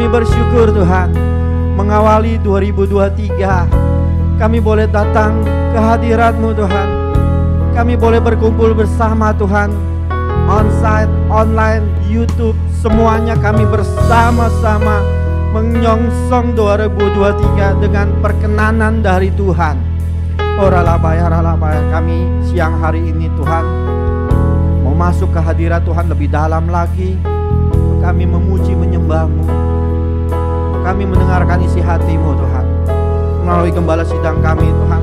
Kami bersyukur Tuhan, mengawali 2023 kami boleh datang ke hadirat-Mu Tuhan. Kami boleh berkumpul bersama Tuhan, onsite, online, YouTube, semuanya kami bersama-sama menyongsong 2023 dengan perkenanan dari Tuhan. Ralabaya, kami siang hari ini Tuhan mau masuk ke hadirat Tuhan lebih dalam lagi. Kami memuji menyembah-Mu, kami mendengarkan isi hati-Mu Tuhan melalui gembala sidang kami Tuhan,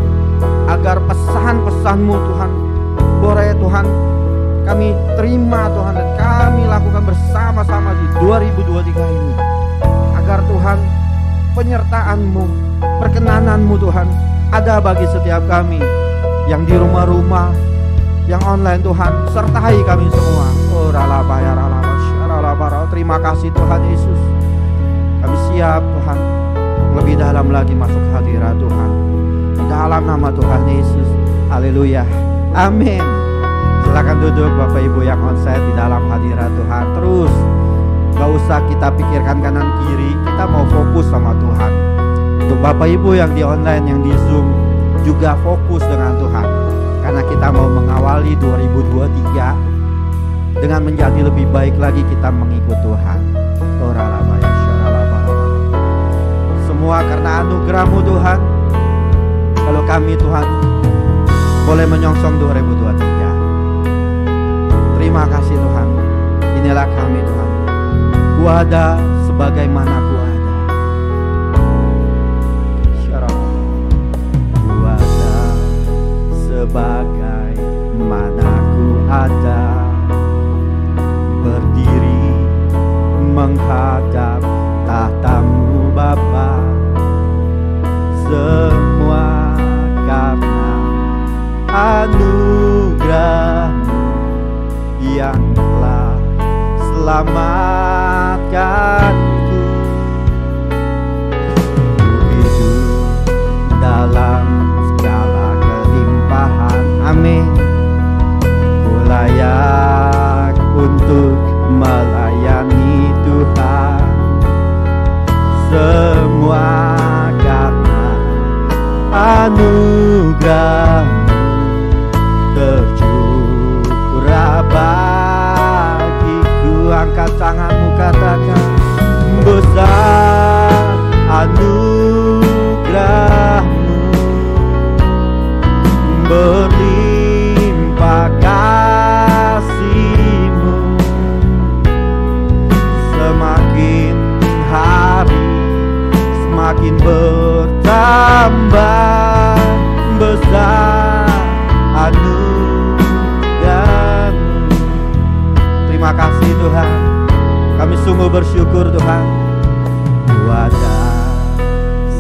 agar pesan-pesan-Mu Tuhan boleh Tuhan kami terima Tuhan, dan kami lakukan bersama-sama di 2023 ini, agar Tuhan penyertaan-Mu, perkenanan-Mu Tuhan ada bagi setiap kami yang di rumah-rumah, yang online Tuhan, sertai kami semua. Terima kasih Tuhan Yesus. Kami siap Tuhan lebih dalam lagi masuk hadirat Tuhan, di dalam nama Tuhan Yesus. Haleluya, amin. Silakan duduk Bapak Ibu yang onsite di dalam hadirat Tuhan. Terus gak usah kita pikirkan kanan kiri, kita mau fokus sama Tuhan. Untuk Bapak Ibu yang di online, yang di Zoom, juga fokus dengan Tuhan, karena kita mau mengawali 2023 dengan menjadi lebih baik lagi kita mengikut Tuhan. Semua karena anugerah-Mu Tuhan. Kalau kami Tuhan boleh menyongsong 2023, terima kasih Tuhan. Inilah kami Tuhan, Ku ada sebagaimana Ku ada. Ku ada sebagaimana Ku ada, berdiri menghadap tahta-Mu Bapa. Semua karena anugerah-Mu yang telah selamatkanku. Ku hidup dalam segala kelimpahan, amin. Ku layak untuk melayani Tuhan. Semua karena anugerah-Mu tercurah bagiku. Angkat tanganmu, katakan, besar anugerah-Mu, berlimpah kasih-Mu. Semakin hari semakin bertambah, besar anugerah-Mu. Terima kasih Tuhan, kami sungguh bersyukur Tuhan. Ku ada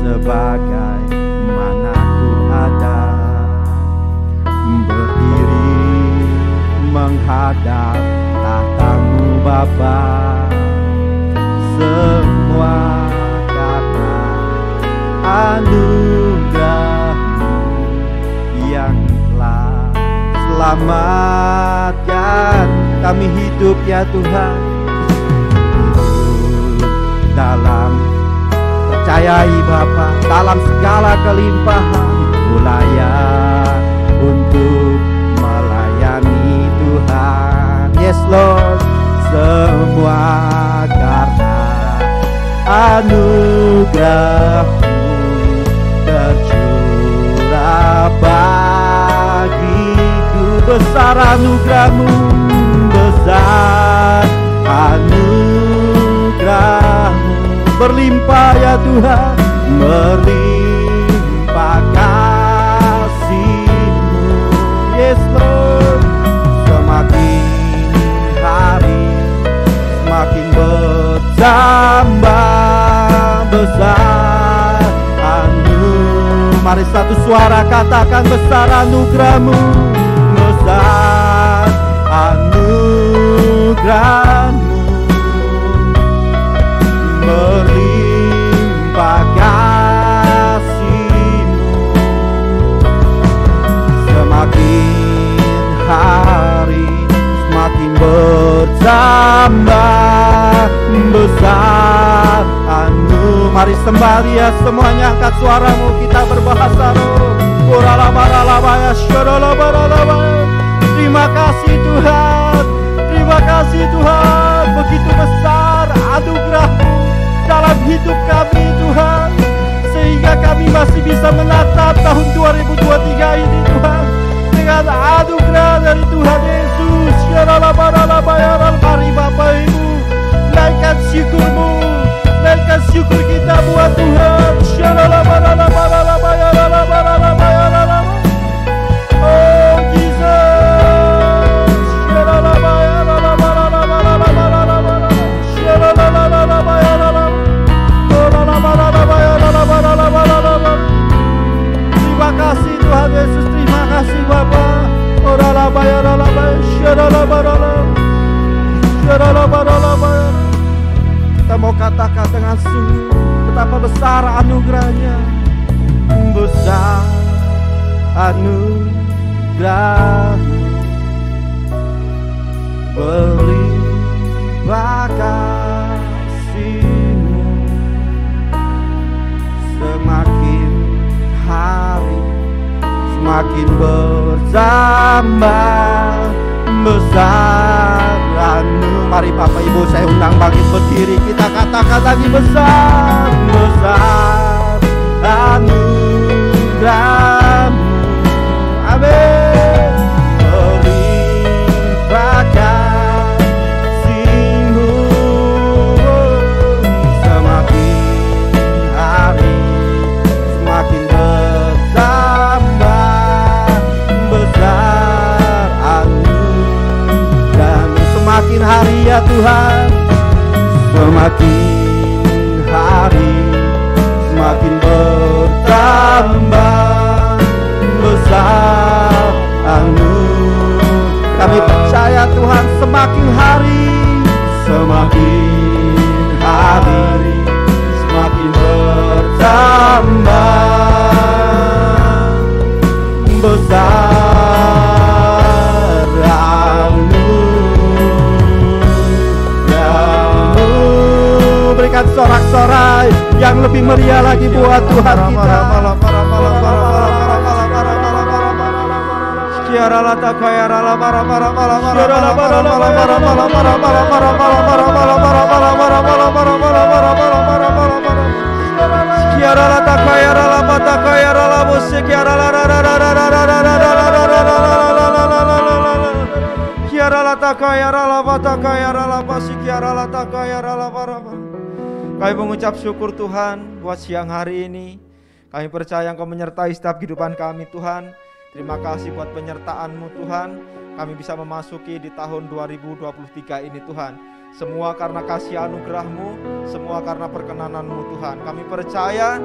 sebagaimana Ku ada, berdiri menghadap tahta-Mu Bapa. Semua karena anugerah-Mu yang telah selamatkan kami. Hidup ya Tuhan, hidup dalam percayai Bapa, dalam segala kelimpahan. Ku layak untuk melayani Tuhan. Yes Lord, semua karena anugerah-Mu tercurah bagiku. Besar anugerah-Mu, besar anugerah-Mu, berlimpah ya Tuhan, berlimpah kasih-Mu. Yes Lord, semakin hari semakin bertambah, besar mari satu suara katakan, besar anugerah-Mu, besar anugerah-Mu, berlimpah kasih-Mu. Semakin hari semakin bertambah, besar Mari sembah Dia semuanya, angkat suaramu, kita berbahasa roh. Terima kasih Tuhan, terima kasih Tuhan. Begitu besar anugerah-Mu dalam hidup kami Tuhan, sehingga kami masih bisa menatap tahun 2023 ini Tuhan dengan anugerah dari Tuhan Yesus. Mari Bapak Ibu, naikkan syukur-Mu, naikkan syukur kita buat Tuhan. Oh Jesus, terima kasih Tuhan Yesus, terima kasih Bapa. Kita mau katakan dengan sungguh betapa besar anugerahnya. Besar anugerah-Mu, berlimpah kasih-Mu, semakin hari semakin bertambah besar anu. Mari Bapak Ibu, saya undang bangkit berdiri, kita katakan lagi besar, besar anugerah-Mu. Amin. Berlimpah kasih-Mu, semakin hari semakin bertambah besar anugerah-Mu. Semakin hari ya Tuhan, semakin hari semakin bertambah besar anugerah. Kami percaya Tuhan, semakin hari semakin bertambah besar anugerah-Mu. Berikan sorak-sorai yang lebih meriah lagi buat Tuhan kita. Kami mengucap syukur Tuhan buat siang hari ini. Kami percaya Engkau menyertai setiap kehidupan kami Tuhan. Terima kasih buat penyertaan-Mu Tuhan. Kami bisa memasuki di tahun 2023 ini Tuhan. Semua karena kasih anugerah-Mu, semua karena perkenanan-Mu Tuhan. Kami percaya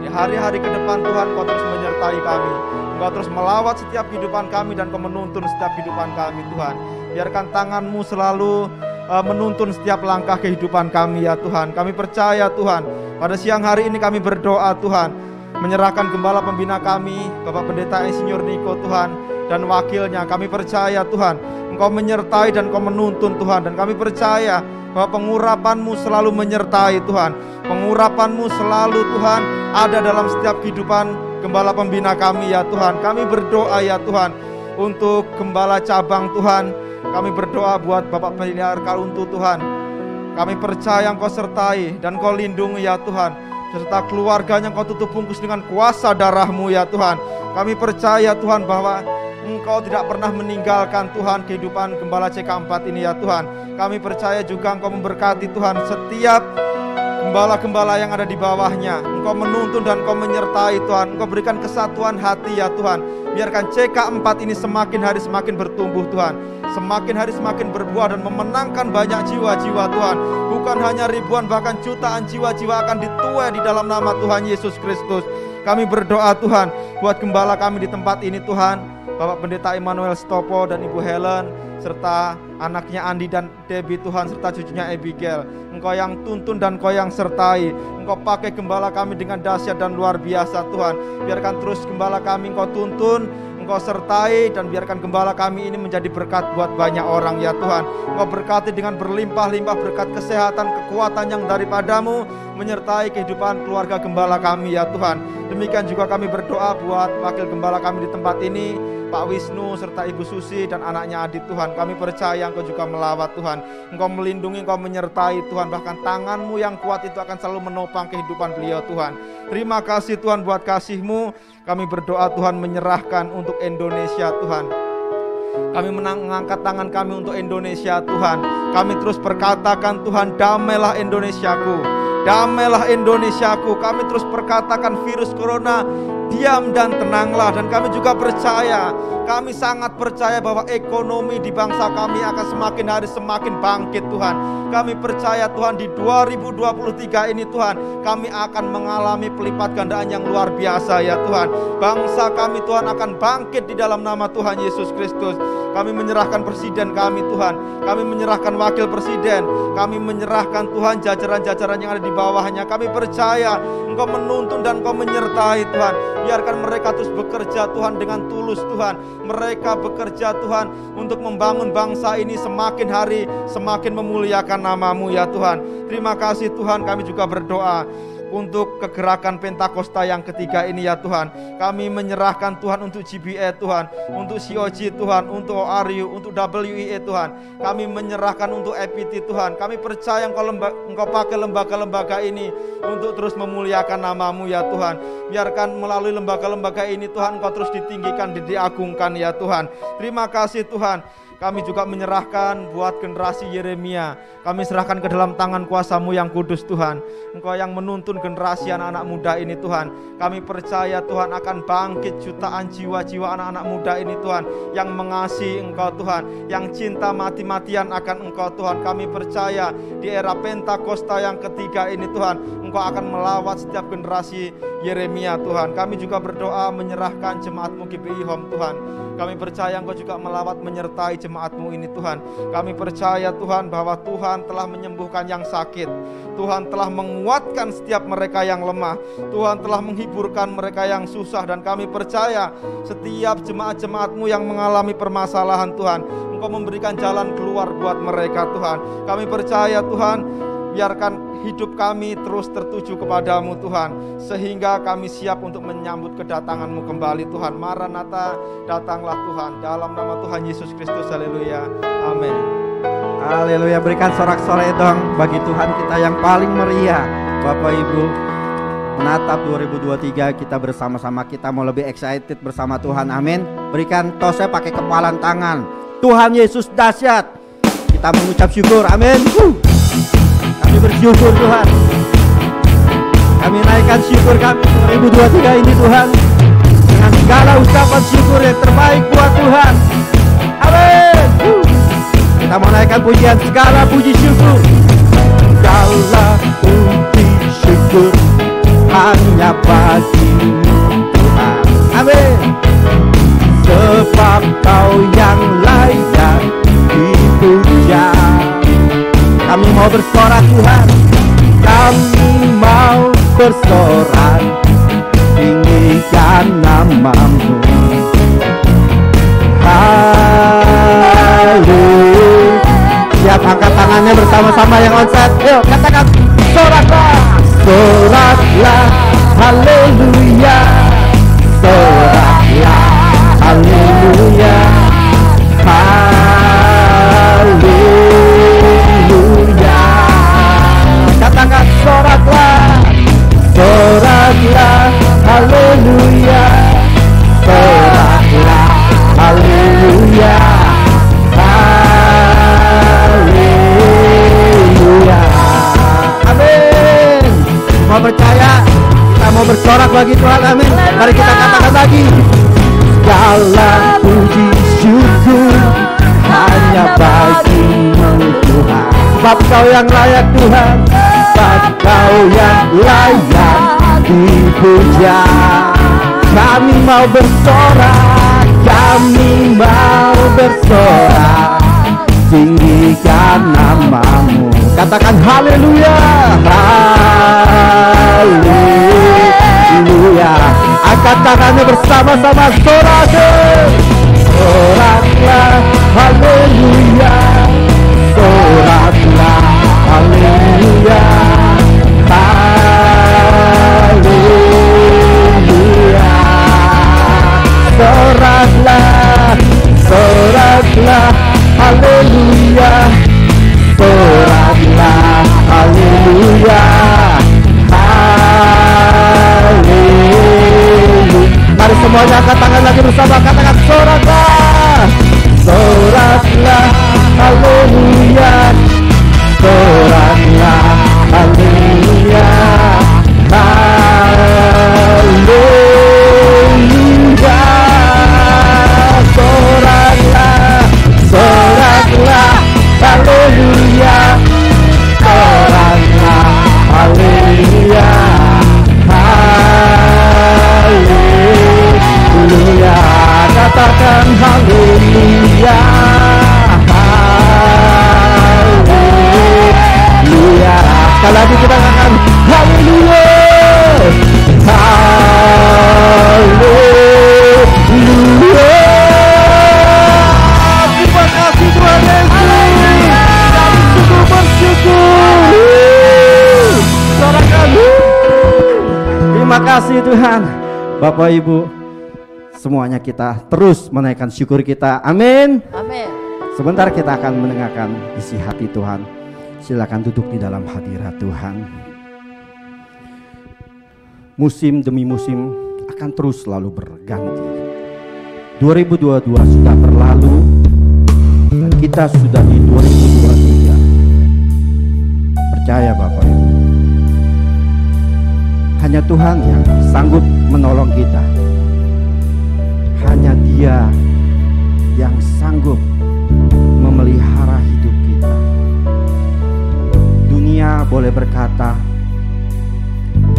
di hari-hari ke depan Tuhan Engkau terus menyertai kami. Engkau terus melawat setiap kehidupan kami dan Engkau menuntun setiap kehidupan kami Tuhan. Biarkan tangan-Mu selalu menuntun setiap langkah kehidupan kami ya Tuhan. Kami percaya Tuhan, pada siang hari ini kami berdoa Tuhan, menyerahkan gembala pembina kami, Bapak Pendeta Insinyur Niko Tuhan, dan wakilnya. Kami percaya Tuhan, Engkau menyertai dan Engkau menuntun Tuhan. Dan kami percaya bahwa pengurapan-Mu selalu menyertai Tuhan. Pengurapan-Mu selalu Tuhan ada dalam setiap kehidupan gembala pembina kami ya Tuhan. Kami berdoa ya Tuhan untuk gembala cabang Tuhan. Kami berdoa buat Bapak Pendeta Kaluntu Tuhan. Kami percaya Engkau sertai dan Engkau lindungi ya Tuhan, serta keluarganya Engkau tutup bungkus dengan kuasa darah-Mu ya Tuhan. Kami percaya Tuhan bahwa Engkau tidak pernah meninggalkan Tuhan kehidupan Gembala CK4 ini ya Tuhan. Kami percaya juga Engkau memberkati Tuhan setiap gembala-gembala yang ada di bawahnya. Engkau menuntun dan Engkau menyertai Tuhan. Engkau berikan kesatuan hati ya Tuhan. Biarkan CK4 ini semakin hari semakin bertumbuh Tuhan, semakin hari semakin berbuah dan memenangkan banyak jiwa-jiwa Tuhan. Bukan hanya ribuan bahkan jutaan jiwa-jiwa akan dituai di dalam nama Tuhan Yesus Kristus. Kami berdoa Tuhan buat gembala kami di tempat ini Tuhan, Bapak Pendeta Emmanuel Stopo dan Ibu Helen, serta anaknya Andi dan Debbie Tuhan, serta cucunya Abigail. Engkau yang tuntun dan Engkau yang sertai. Engkau pakai gembala kami dengan dahsyat dan luar biasa Tuhan. Biarkan terus gembala kami Engkau tuntun, Engkau sertai, dan biarkan gembala kami ini menjadi berkat buat banyak orang ya Tuhan. Engkau berkati dengan berlimpah-limpah berkat kesehatan, kekuatan yang daripada-Mu. menyertai kehidupan keluarga gembala kami ya Tuhan. Demikian juga kami berdoa buat wakil gembala kami di tempat ini, Pak Wisnu serta Ibu Susi dan anaknya Adit Tuhan. Kami percaya Engkau juga melawat Tuhan, Engkau melindungi, Engkau menyertai Tuhan. Bahkan tangan-Mu yang kuat itu akan selalu menopang kehidupan beliau Tuhan. Terima kasih Tuhan buat kasih-Mu. Kami berdoa Tuhan menyerahkan untuk Indonesia Tuhan. Kami mengangkat tangan kami untuk Indonesia Tuhan. Kami terus berkatakan Tuhan, damailah Indonesiaku, damailah Indonesiaku. Kami terus perkatakan virus corona diam dan tenanglah. Dan kami juga percaya, kami sangat percaya bahwa ekonomi di bangsa kami akan semakin hari semakin bangkit Tuhan. Kami percaya Tuhan di 2023 ini Tuhan, kami akan mengalami pelipat gandaan yang luar biasa ya Tuhan. Bangsa kami Tuhan akan bangkit di dalam nama Tuhan Yesus Kristus. Kami menyerahkan presiden kami Tuhan, kami menyerahkan wakil presiden, kami menyerahkan Tuhan jajaran-jajaran yang ada di bawahnya. Kami percaya Engkau menuntun dan Engkau menyertai Tuhan. Biarkan mereka terus bekerja Tuhan dengan tulus Tuhan. Mereka bekerja Tuhan untuk membangun bangsa ini semakin hari semakin memuliakan nama-Mu ya Tuhan. Terima kasih Tuhan. Kami juga berdoa untuk kegerakan Pentakosta yang ketiga ini ya Tuhan. Kami menyerahkan Tuhan untuk GBA Tuhan, untuk COG Tuhan, untuk ORU, untuk WIE Tuhan. Kami menyerahkan untuk EPT Tuhan. Kami percaya Engkau pakai lembaga-lembaga ini untuk terus memuliakan nama-Mu ya Tuhan. Biarkan melalui lembaga-lembaga ini Tuhan Engkau terus ditinggikan, diagungkan ya Tuhan. Terima kasih Tuhan. Kami juga menyerahkan buat generasi Yeremia. Kami serahkan ke dalam tangan kuasa-Mu yang kudus Tuhan. Engkau yang menuntun generasi anak-anak muda ini Tuhan. Kami percaya Tuhan akan bangkit jutaan jiwa-jiwa anak-anak muda ini Tuhan, yang mengasihi Engkau Tuhan, yang cinta mati-matian akan Engkau Tuhan. Kami percaya di era Pentakosta yang ketiga ini Tuhan, Engkau akan melawat setiap generasi Yeremia Tuhan. Kami juga berdoa menyerahkan jemaat-Mu GBI Home Tuhan. Kami percaya Engkau juga melawat menyertai jemaat-Mu ini Tuhan. Kami percaya Tuhan bahwa Tuhan telah menyembuhkan yang sakit, Tuhan telah menguatkan setiap mereka yang lemah, Tuhan telah menghiburkan mereka yang susah. Dan kami percaya setiap jemaat-jemaat-Mu yang mengalami permasalahan Tuhan, Engkau memberikan jalan keluar buat mereka Tuhan. Kami percaya Tuhan, biarkan hidup kami terus tertuju kepadamu Tuhan, sehingga kami siap untuk menyambut kedatangan-Mu kembali Tuhan. Maranatha, datanglah Tuhan, dalam nama Tuhan Yesus Kristus. Haleluya, amin. Haleluya. Berikan sorak-sorai dong bagi Tuhan kita yang paling meriah. Bapak Ibu, menatap 2023 kita bersama-sama, kita mau lebih excited bersama Tuhan. Amin. Berikan tosnya pakai kepalan tangan. Tuhan Yesus dahsyat. Kita mengucap syukur. Amin. Kami bersyukur Tuhan. Kami naikkan syukur kami 2023 ini Tuhan, dengan segala ucapan syukur yang terbaik buat Tuhan. Amin. Kita mau naikkan pujian, segala puji syukur. Segala puji syukur hanya bagi-Mu Tuhan. Amin. Sebab Kau yang layak dipuja. Kami mau bersorak Tuhan, kami mau bersorak, tinggikan nama-Mu. Haleluya. Siap angkat tangannya bersama-sama yang onsite. Yuk katakan, soraklah, soraklah, haleluya, soraklah, haleluya, haleluya. Katakan, soraklah, soraklah, haleluya, soraklah, haleluya, haleluya. Amin. Mau percaya? Kita mau bersorak bagi Tuhan. Amin. Mari kita katakan lagi. Segala puji syukur hanya bagi-Mu Tuhan. Sebab Kau yang layak Tuhan, sebab Kau yang layak dipuja. Kami mau bersorak, kami mau bersorak, tinggikan nama-Mu. Katakan haleluya, haleluya. Angkat tangannya bersama-sama, soraklah, soraklah, haleluya, soraklah, haleluya, haleluya. Terima kasih Tuhan. Bapak Ibu, semuanya kita terus menaikkan syukur kita. Amin. Amin. Sebentar kita akan mendengarkan isi hati Tuhan. Silakan duduk di dalam hadirat Tuhan. Musim demi musim akan terus selalu berganti. 2022 sudah berlalu dan kita sudah di 2023. Percaya Bapak Ibu, hanya Tuhan yang sanggup menolong kita. Hanya Dia yang sanggup memelihara hidup kita. Dunia boleh berkata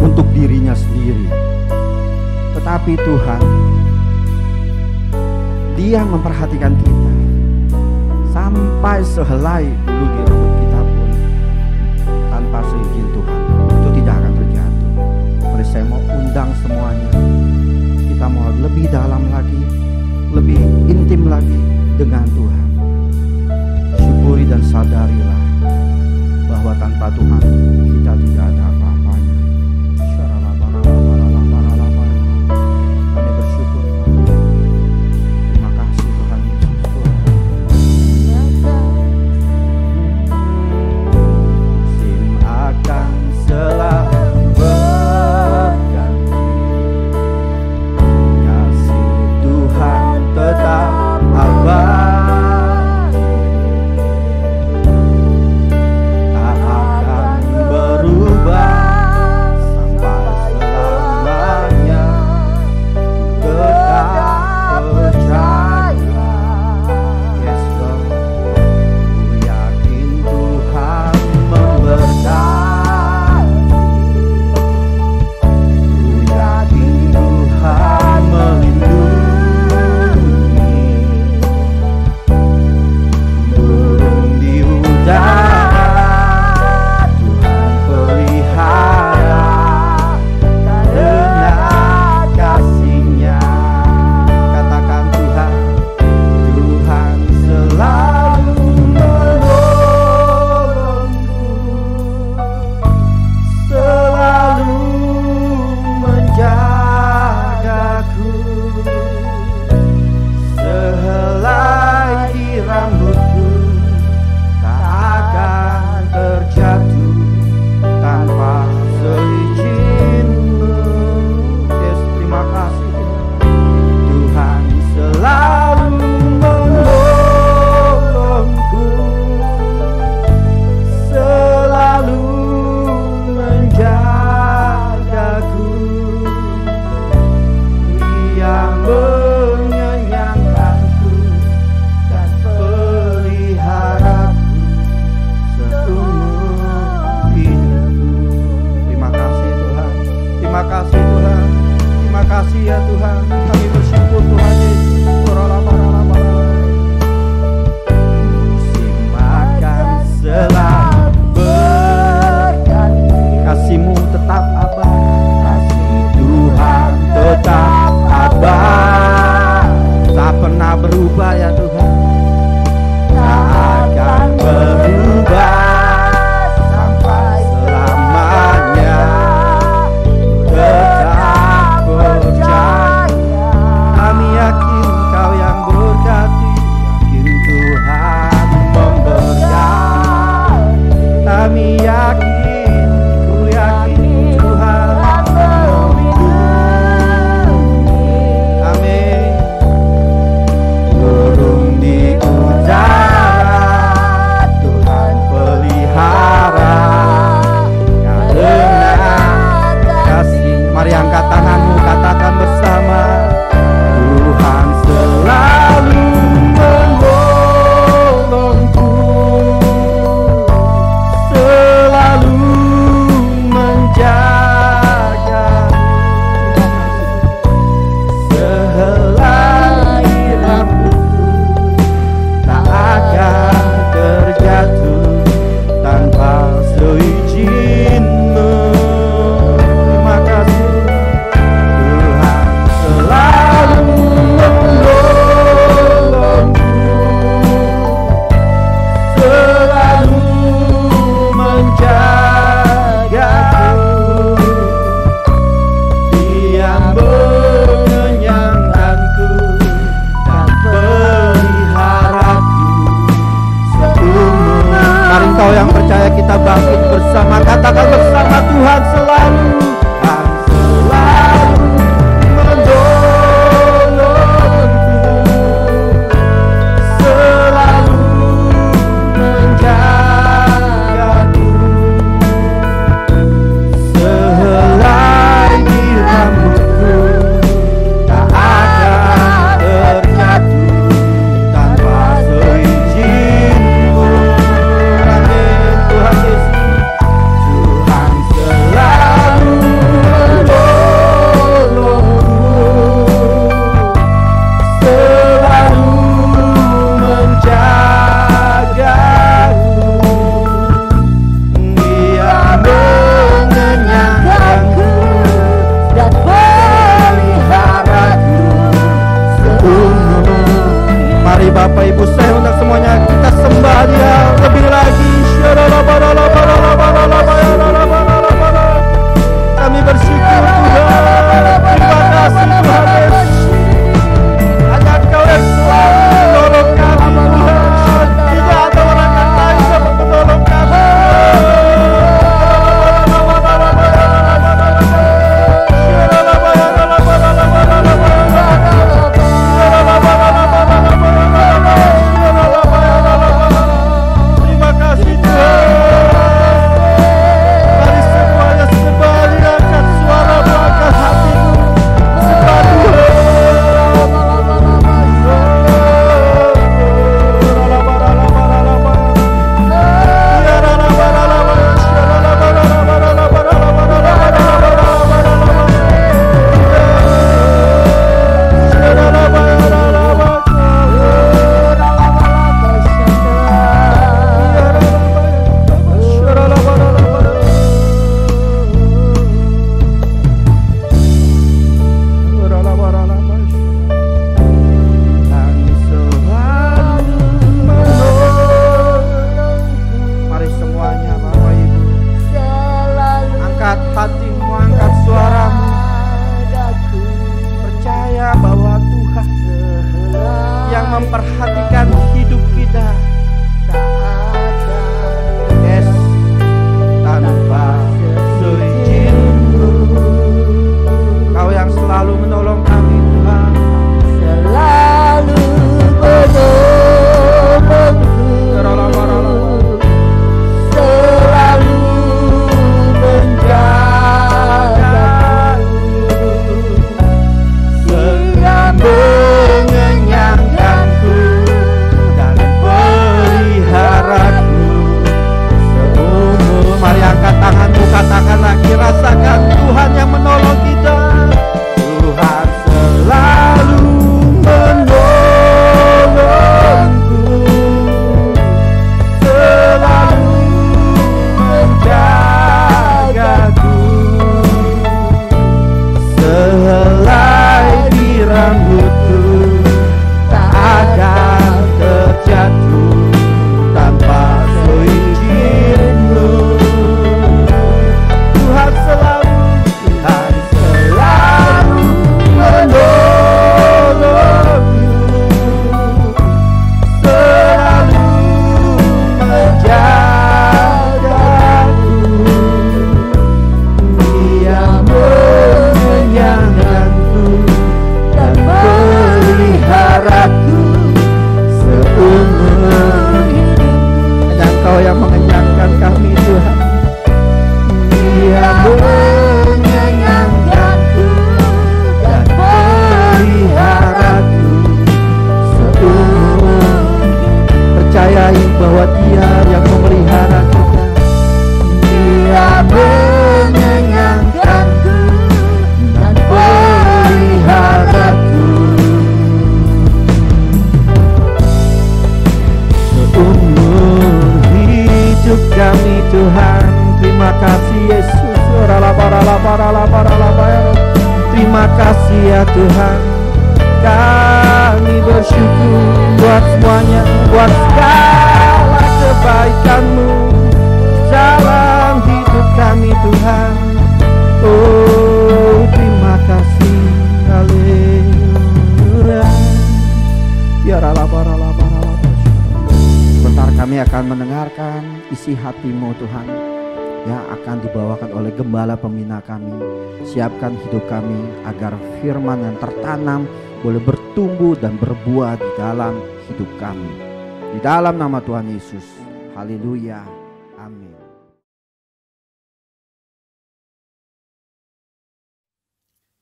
untuk dirinya sendiri, tetapi Tuhan, Dia memperhatikan kita. Sampai sehelai bulu di rambut kita pun tanpa seizin Tuhan itu tidak akan terjatuh. Mari saya mau undang semuanya, kita mau lebih dalam lagi, lebih intim lagi dengan Tuhan. Syukuri dan sadarilah bahwa tanpa Tuhan kita tidak ada apa-apanya. Kami bersyukur. Terima kasih Tuhan Yesus. Musim akan selalu berganti. Kasih Tuhan tetap abadi, tak akan berubah sampai selamanya. Tetap percaya, yes Lord, ku yakin Tuhan memberkati, ku yakin Tuhan melindungi. Burung di udara Tuhan pelihara karena kasih-Nya. Katakan Tuhan, Tuhan selalu menolongku, selalu menjagaku. Sehelai di rambutku tak akan terjatuh tanpa seizin-Mu. Yes, terima kasih Tuhan selalu menolongku, selalu menjagaku. Dia mengenyangkanku dan peliharaku seumur hidupku. Terima kasih Tuhan. Terima kasih Tuhan. Terima kasih ya Tuhan. Kami bersyukur Tuhan Yesus. Musim akan selalu berganti. Kasih-Mu tetap abadi. Kasih Tuhan tetap abadi. Tak pernah berubah ya Tuhan. Tak akan berubah sampai selamanya. Tetap percaya. Bapak Ibu, saya undang semuanya kita sembah Dia lebih lagi. Kami bersyukur Tuhan, terima kasih Tuhan Yesus. Hanya Engkau yang selalu menolong kami Tuhan. Tidak ada orang yang lain dapat menolong kami. Terima kasih Tuhan. Mari semuanya kembali angkat suara angkat hatimu. Sembah Tuhan. Mari semuanya Bapak Ibu, angkat hatimu, angkat suaramu. Percaya bahwa Tuhan yang memperhatikan hidup kita. Yes, tanpa seizin-Mu, Kau yang selalu menolong kami Tuhan. Selalu menolongku, selalu menjagaku, Dia mengenyangkanku dan peliharaku seumur. Mari angkat tanganmu, katakan lagi, rasakan Tuhan yang menolong kita. Tuhan selalu menolongku, selalu menjagaku. Sehelai di rambutku tak akan terjatuh tanpa seizin-Mu. Tuhan selalu menolongku, selalu menjagaku. Dia mengenyangkanku dan peliharaku seumur hidup. Hanya Engkau yang mengenyangkan kami Tuhan. Dia mengenyangkanku dan peliharaku seumur. Percayai bahwa Dia yang memelihara kita. Dia mengenyangkanku dan peliharaku seumur hidup kami Tuhan. Terima kasih Yesus. Terima kasih ya Tuhan. Kami bersyukur buat semuanya, buat segala kebaikan-Mu dalam hidup kami Tuhan. Oh, terima kasih. Haleluya. Ya sebentar kami akan mendengarkan isi hati-Mu Tuhan, yang akan dibawakan oleh gembala pembina kami. Siapkan hidup kami agar firman yang tertanam boleh bertumbuh dan berbuah di dalam hidup kami. Di dalam nama Tuhan Yesus. Haleluya. Amin.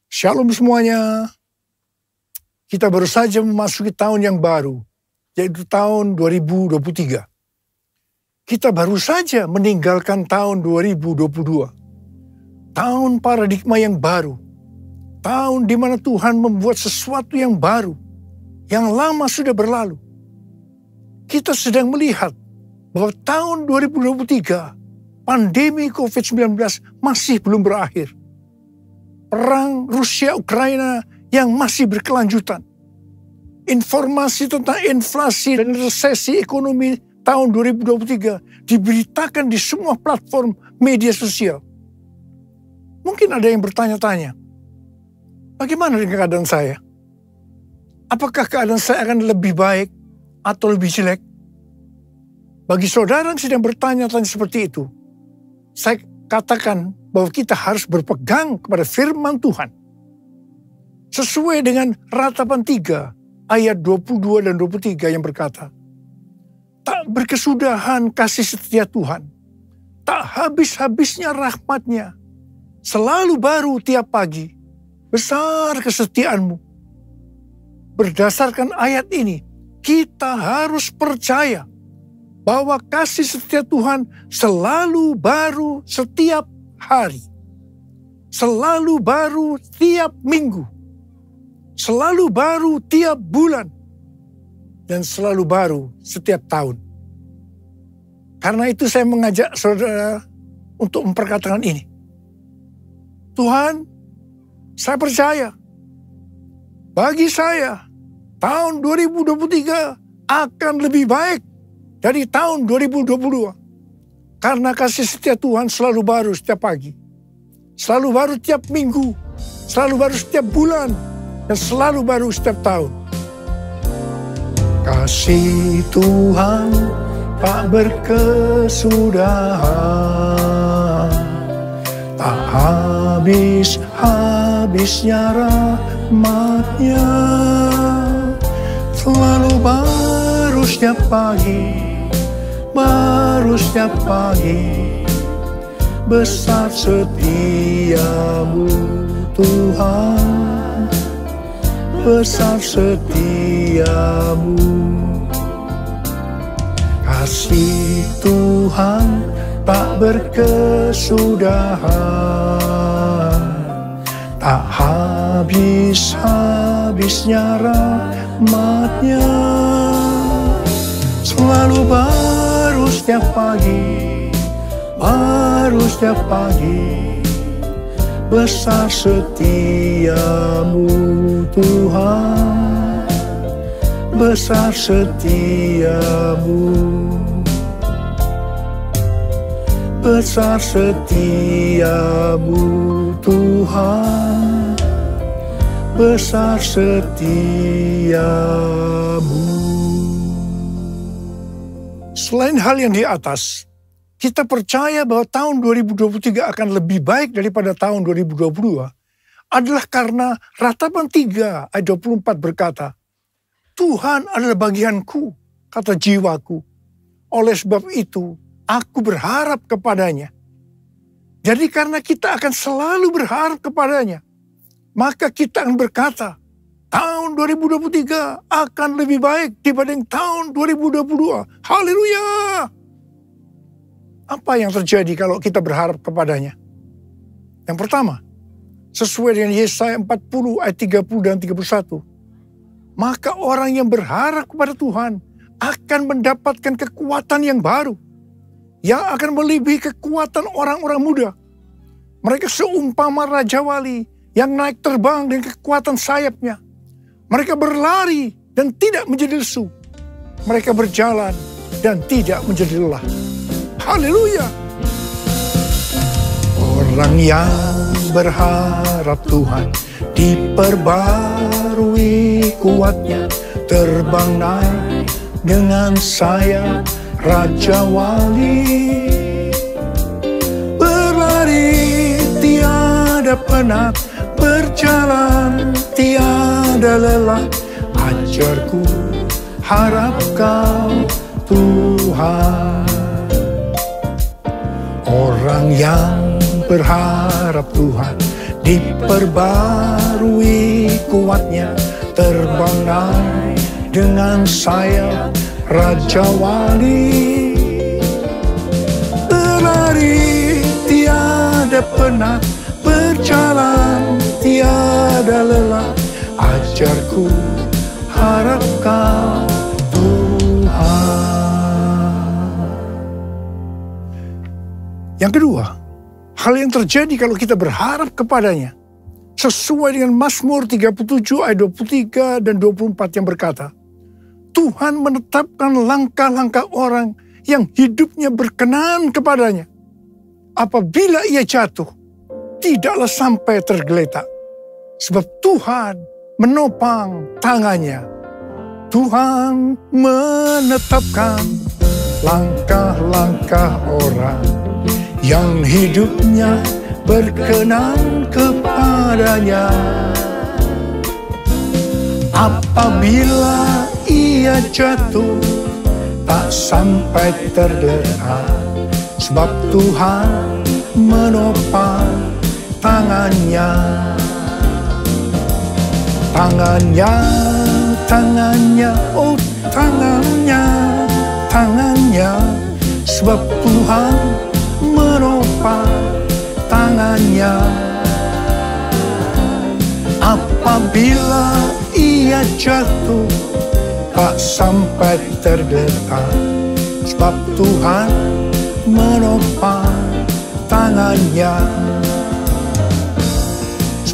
Shalom semuanya. Kita baru saja memasuki tahun yang baru, yaitu tahun 2023. Kita baru saja meninggalkan tahun 2022. Tahun paradigma yang baru. Tahun di mana Tuhan membuat sesuatu yang baru. Yang lama sudah berlalu. Kita sedang melihat bahwa tahun 2023, pandemi COVID-19 masih belum berakhir. Perang Rusia-Ukraina yang masih berkelanjutan. 2024 informasi tentang inflasi dan resesi ekonomi tahun 2023 diberitakan di semua platform media sosial. Mungkin ada yang bertanya-tanya, bagaimana dengan keadaan saya? Apakah keadaan saya akan lebih baik atau lebih jelek? Bagi saudara yang sedang bertanya-tanya seperti itu, saya katakan bahwa kita harus berpegang kepada firman Tuhan. Sesuai dengan Ratapan 3 ayat 22 dan 23 yang berkata, tak berkesudahan kasih setia Tuhan, tak habis-habisnya rahmat-Nya, selalu baru tiap pagi, besar kesetiaanmu. Berdasarkan ayat ini, kita harus percaya bahwa kasih setia Tuhan selalu baru setiap hari, selalu baru tiap minggu, selalu baru tiap bulan, dan selalu baru setiap tahun. Karena itu saya mengajak saudara untuk memperkatakan ini. Tuhan, saya percaya, bagi saya, tahun 2023 akan lebih baik dari tahun 2022. Karena kasih setia Tuhan selalu baru setiap pagi, selalu baru tiap minggu, selalu baru setiap bulan, dan selalu baru setiap tahun. Kasih Tuhan tak berkesudahan, tak habis-habisnya rahmat-Nya, selalu baru setiap pagi, baru setiap pagi, besar setiamu Tuhan, besar setiamu. Kasih Tuhan tak berkesudahan, tak habis-habisnya rahmat-Nya, selalu baru setiap pagi, baru setiap pagi, besar setiamu Tuhan, besar setiamu, besar setiamu Tuhan, besar setiamu. Selain hal yang di atas, kita percaya bahwa tahun 2023 akan lebih baik daripada tahun 2022 adalah karena Ratapan 3 ayat 24 berkata, Tuhan adalah bagianku, kata jiwaku. Oleh sebab itu, aku berharap kepadanya. Jadi karena kita akan selalu berharap kepadanya, maka kita akan berkata, tahun 2023 akan lebih baik dibanding tahun 2022. Haleluya! Apa yang terjadi kalau kita berharap kepadanya? Yang pertama, sesuai dengan Yesaya 40 ayat 30 dan 31, maka orang yang berharap kepada Tuhan akan mendapatkan kekuatan yang baru, yang akan melebihi kekuatan orang-orang muda. Mereka seumpama Raja Wali yang naik terbang dengan kekuatan sayapnya. Mereka berlari dan tidak menjadi lesu. Mereka berjalan dan tidak menjadi lelah. Haleluya! Orang yang berharap Tuhan diperbarui kuatnya, terbang naik dengan sayap Raja Wali. Berlari tiada penat, berjalan tiada lelah. Ajarku, harap kau Tuhan. Orang yang berharap Tuhan diperbarui kuatnya, terbang naik dengan sayap Raja Wali. Berlari tiada penat, berjalan tiada lelah. Ajarku, harap kau Tuhan. Yang kedua, hal yang terjadi kalau kita berharap kepadanya, Sesuai dengan Mazmur 37 ayat 23 dan 24 yang berkata, Tuhan menetapkan langkah-langkah orang yang hidupnya berkenan kepadanya. Apabila ia jatuh, tidaklah sampai tergeletak. Sebab Tuhan menopang tangannya. Tuhan menetapkan langkah-langkah orang yang hidupnya berkenan kepadanya. Apabila ia jatuh, tak sampai tergeletak, sebab Tuhan menopang tangannya. Tangannya, tangannya, oh tangannya, tangannya, sebab Tuhan menopang tangannya. Apabila ia jatuh, tak sampai tergeletak, sebab Tuhan menopang tangannya.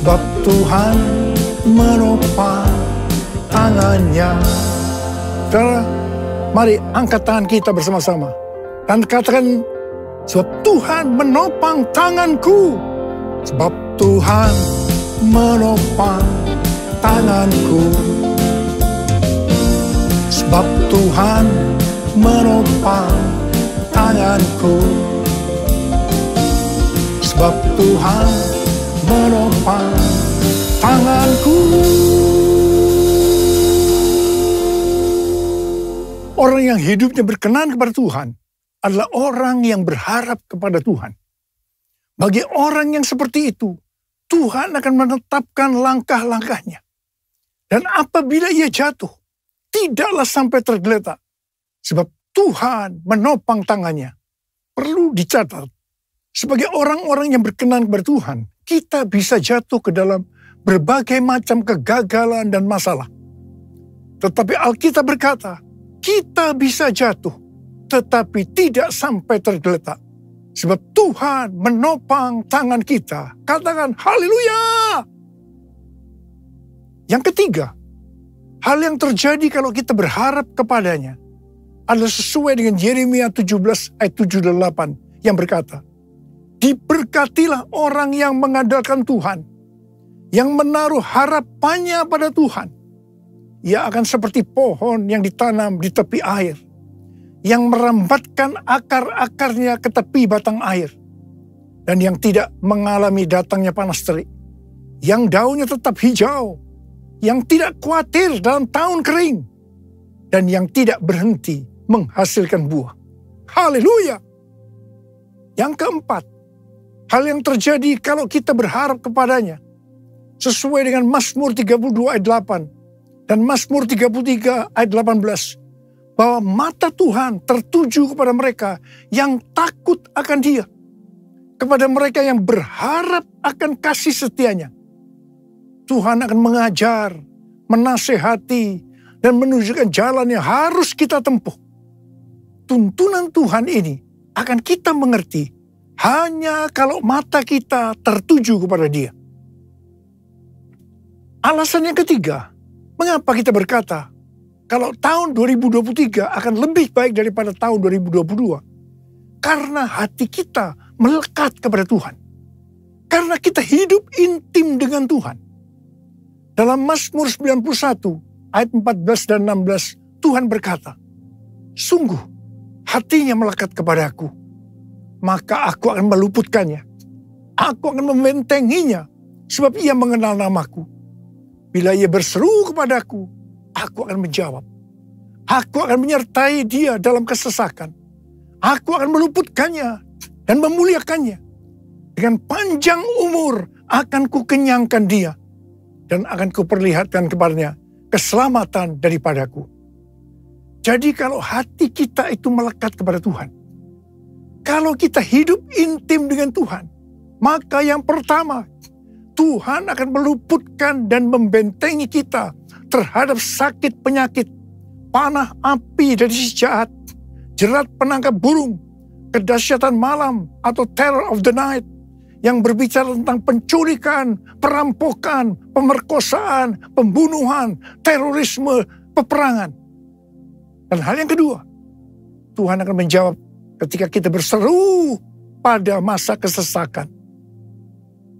Sebab Tuhan menopang tangannya. Saudara, mari angkat tangan kita bersama-sama dan katakan, sebab Tuhan menopang tanganku. Sebab Tuhan menopang tanganku. Sebab Tuhan menopang tanganku. Sebab Tuhan menopang tanganku. Orang yang hidupnya berkenan kepada Tuhan adalah orang yang berharap kepada Tuhan. Bagi orang yang seperti itu, Tuhan akan menetapkan langkah-langkahnya. Dan apabila ia jatuh, tidaklah sampai tergeletak. Sebab Tuhan menopang tangannya. Perlu dicatat, sebagai orang-orang yang berkenan kepada Tuhan, kita bisa jatuh ke dalam berbagai macam kegagalan dan masalah. Tetapi Alkitab berkata, kita bisa jatuh, tetapi tidak sampai tergeletak. Sebab Tuhan menopang tangan kita. Katakan haleluya. Yang ketiga, hal yang terjadi kalau kita berharap kepadanya adalah sesuai dengan Yeremia 17 ayat 7 dan 8 yang berkata, diberkatilah orang yang mengandalkan Tuhan, yang menaruh harapannya pada Tuhan. Ia akan seperti pohon yang ditanam di tepi air, yang merambatkan akar-akarnya ke tepi batang air, dan yang tidak mengalami datangnya panas terik, yang daunnya tetap hijau, yang tidak khawatir dalam tahun kering, dan yang tidak berhenti menghasilkan buah. Haleluya! Yang keempat, hal yang terjadi kalau kita berharap kepadanya, sesuai dengan Mazmur 32 ayat 8 dan Mazmur 33 ayat 18, bahwa mata Tuhan tertuju kepada mereka yang takut akan Dia, kepada mereka yang berharap akan kasih setianya. Tuhan akan mengajar, menasehati, dan menunjukkan jalan yang harus kita tempuh. Tuntunan Tuhan ini akan kita mengerti hanya kalau mata kita tertuju kepada Dia. Alasan yang ketiga, mengapa kita berkata kalau tahun 2023 akan lebih baik daripada tahun 2022? Karena hati kita melekat kepada Tuhan. Karena kita hidup intim dengan Tuhan. Dalam Mazmur 91 ayat 14 dan 16, Tuhan berkata, sungguh hatinya melekat kepadaku, maka aku akan meluputkannya. Aku akan membentenginya, sebab ia mengenal namaku. Bila ia berseru kepadaku, aku akan menjawab. Aku akan menyertai dia dalam kesesakan. Aku akan meluputkannya dan memuliakannya. Dengan panjang umur akan kukenyangkan dia, dan akan kuperlihatkan kepadanya keselamatan daripadaku. Jadi kalau hati kita itu melekat kepada Tuhan, kalau kita hidup intim dengan Tuhan, maka yang pertama, Tuhan akan meluputkan dan membentengi kita terhadap sakit penyakit, panah api dari si jahat, jerat penangkap burung, kedahsyatan malam atau terror of the night yang berbicara tentang penculikan, perampokan, pemerkosaan, pembunuhan, terorisme, peperangan. Dan hal yang kedua, Tuhan akan menjawab ketika kita berseru pada masa kesesakan.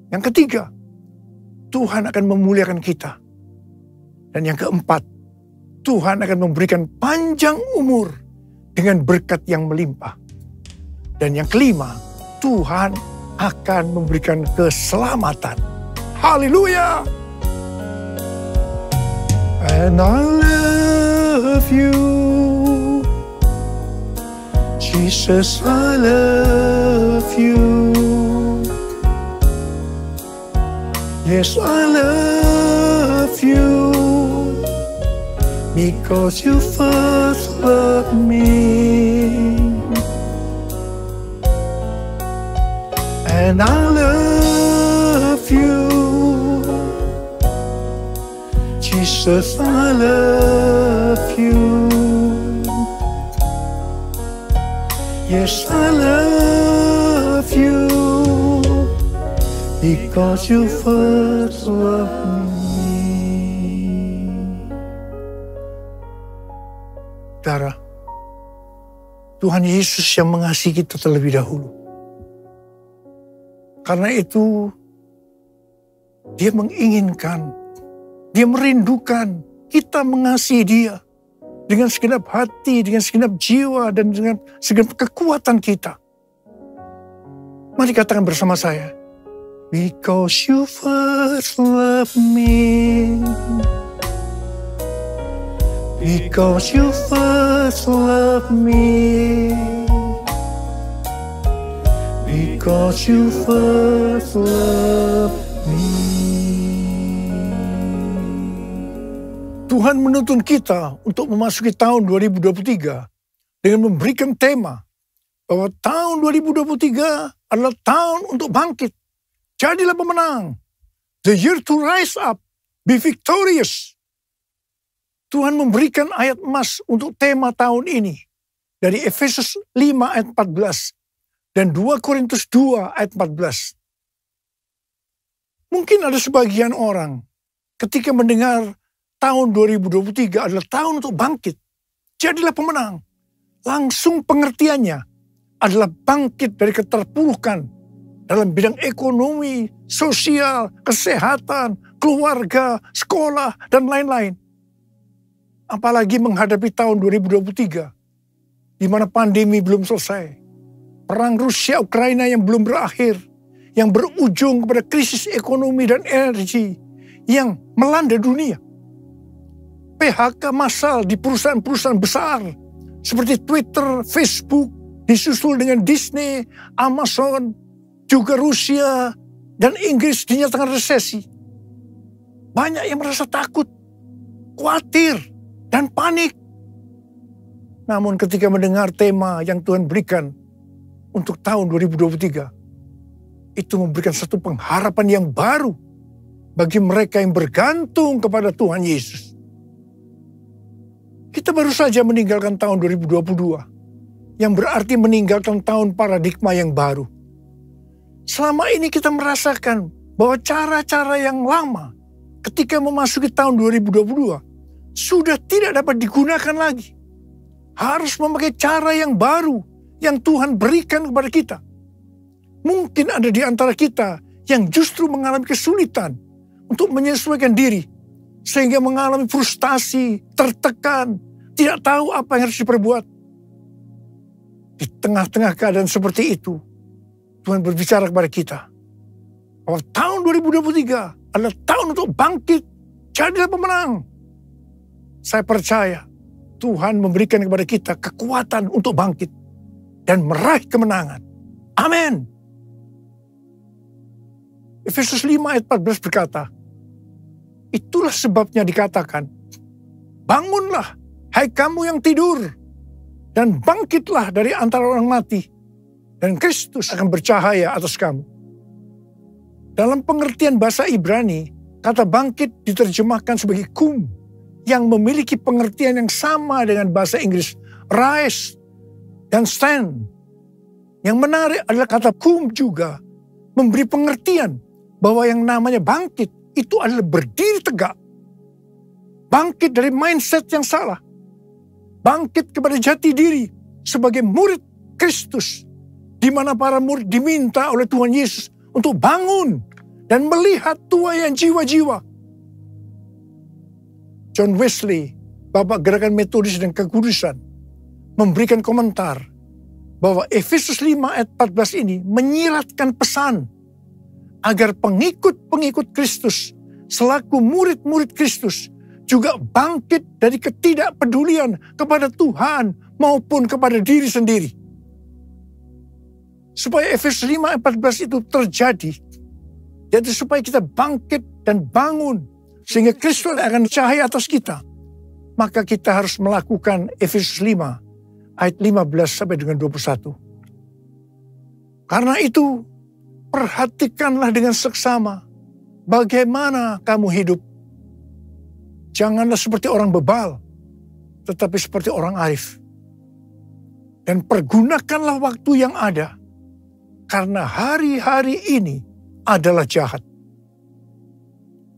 Yang ketiga, Tuhan akan memuliakan kita. Dan yang keempat, Tuhan akan memberikan panjang umur dengan berkat yang melimpah. Dan yang kelima, Tuhan akan memberikan keselamatan. Haleluya! And I love you, Jesus, I love you. Yes, I love you, because you first loved me. And I love you, Jesus, I love you. Yes, I love you, because you first loved me. Saudara, Tuhan Yesus yang mengasihi kita terlebih dahulu. Karena itu, Dia menginginkan, Dia merindukan kita mengasihi Dia dengan segenap hati, dengan segenap jiwa, dan dengan segenap kekuatan kita. Mari katakan bersama saya, because you first love me. Because you first love me. Because you first love me. Tuhan menuntun kita untuk memasuki tahun 2023 dengan memberikan tema bahwa tahun 2023 adalah tahun untuk bangkit. Jadilah pemenang. The year to rise up, be victorious. Tuhan memberikan ayat emas untuk tema tahun ini dari Efesus 5 ayat 14 dan 2 Korintus 2 ayat 14. Mungkin ada sebagian orang ketika mendengar tahun 2023 adalah tahun untuk bangkit. Jadilah pemenang. Langsung pengertiannya adalah bangkit dari keterpurukan dalam bidang ekonomi, sosial, kesehatan, keluarga, sekolah, dan lain-lain. Apalagi menghadapi tahun 2023, di mana pandemi belum selesai. Perang Rusia-Ukraina yang belum berakhir, yang berujung kepada krisis ekonomi dan energi yang melanda dunia. PHK massal di perusahaan-perusahaan besar seperti Twitter, Facebook, disusul dengan Disney, Amazon, juga Rusia dan Inggris dinyatakan resesi. Banyak yang merasa takut, khawatir, dan panik. Namun ketika mendengar tema yang Tuhan berikan untuk tahun 2023, itu memberikan satu pengharapan yang baru bagi mereka yang bergantung kepada Tuhan Yesus. Kita baru saja meninggalkan tahun 2022, yang berarti meninggalkan tahun paradigma yang baru. Selama ini kita merasakan bahwa cara-cara yang lama ketika memasuki tahun 2022 sudah tidak dapat digunakan lagi. Harus memakai cara yang baru yang Tuhan berikan kepada kita. Mungkin ada di antara kita yang justru mengalami kesulitan untuk menyesuaikan diri, sehingga mengalami frustasi, tertekan, tidak tahu apa yang harus diperbuat. Di tengah-tengah keadaan seperti itu, Tuhan berbicara kepada kita bahwa tahun 2023 adalah tahun untuk bangkit, jadilah pemenang. Saya percaya Tuhan memberikan kepada kita kekuatan untuk bangkit dan meraih kemenangan. Amin. Efesus 5 ayat 14 berkata, itulah sebabnya dikatakan, bangunlah, hai kamu yang tidur, dan bangkitlah dari antara orang mati, dan Kristus akan bercahaya atas kamu. Dalam pengertian bahasa Ibrani, kata bangkit diterjemahkan sebagai kum, yang memiliki pengertian yang sama dengan bahasa Inggris, rise dan stand. Yang menarik adalah kata kum juga memberi pengertian bahwa yang namanya bangkit itu adalah berdiri tegak. Bangkit dari mindset yang salah. Bangkit kepada jati diri sebagai murid Kristus. Di mana para murid diminta oleh Tuhan Yesus untuk bangun dan melihat tuaian jiwa-jiwa. John Wesley, Bapak Gerakan Metodis dan Kekudusan, memberikan komentar bahwa Efesus 5 ayat 14 ini menyiratkan pesan agar pengikut-pengikut Kristus selaku murid-murid Kristus juga bangkit dari ketidakpedulian kepada Tuhan maupun kepada diri sendiri. Supaya Efesus 5 ayat 14 itu terjadi, yaitu supaya kita bangkit dan bangun sehingga Kristus akan cahaya atas kita, maka kita harus melakukan Efesus 5 ayat 15 sampai dengan 21. Karena itu, perhatikanlah dengan seksama bagaimana kamu hidup. Janganlah seperti orang bebal, tetapi seperti orang arif. Dan pergunakanlah waktu yang ada, karena hari-hari ini adalah jahat.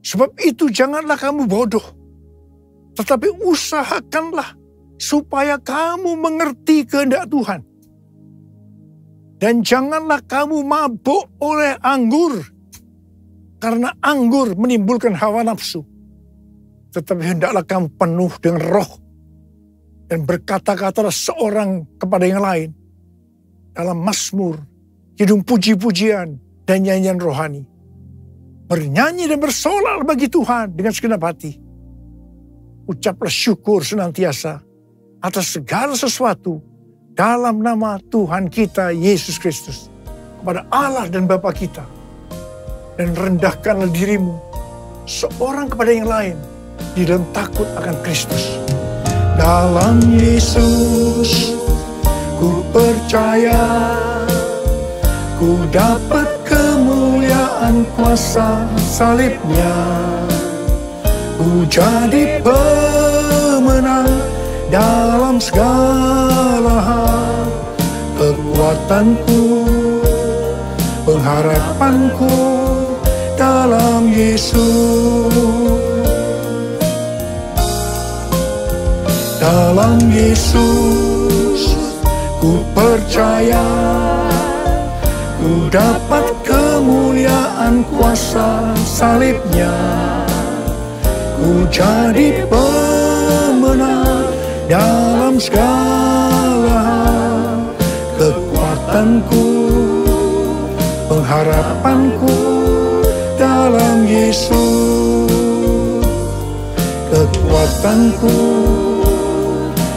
Sebab itu janganlah kamu bodoh, tetapi usahakanlah supaya kamu mengerti kehendak Tuhan. Dan janganlah kamu mabuk oleh anggur, karena anggur menimbulkan hawa nafsu. Tetapi hendaklah kamu penuh dengan roh, dan berkata-katalah seorang kepada yang lain dalam mazmur, kidung puji-pujian, dan nyanyian rohani. Bernyanyi dan bersolah bagi Tuhan dengan segenap hati. Ucaplah syukur senantiasa atas segala sesuatu dalam nama Tuhan kita Yesus Kristus kepada Allah dan Bapa kita. Dan rendahkanlah dirimu seorang kepada yang lain di dalam takut akan Kristus. Dalam Yesus ku percaya, ku dapat kemuliaan kuasa salibnya. Ku jadi pemenang dalam segala hal. Kekuatanku, pengharapanku dalam Yesus. Dalam Yesus ku percaya, ku dapat kemuliaan kuasa salibnya. Ku jadi pemenang dalam segala hal. Kekuatanku, pengharapanku dalam Yesus. Kekuatanku,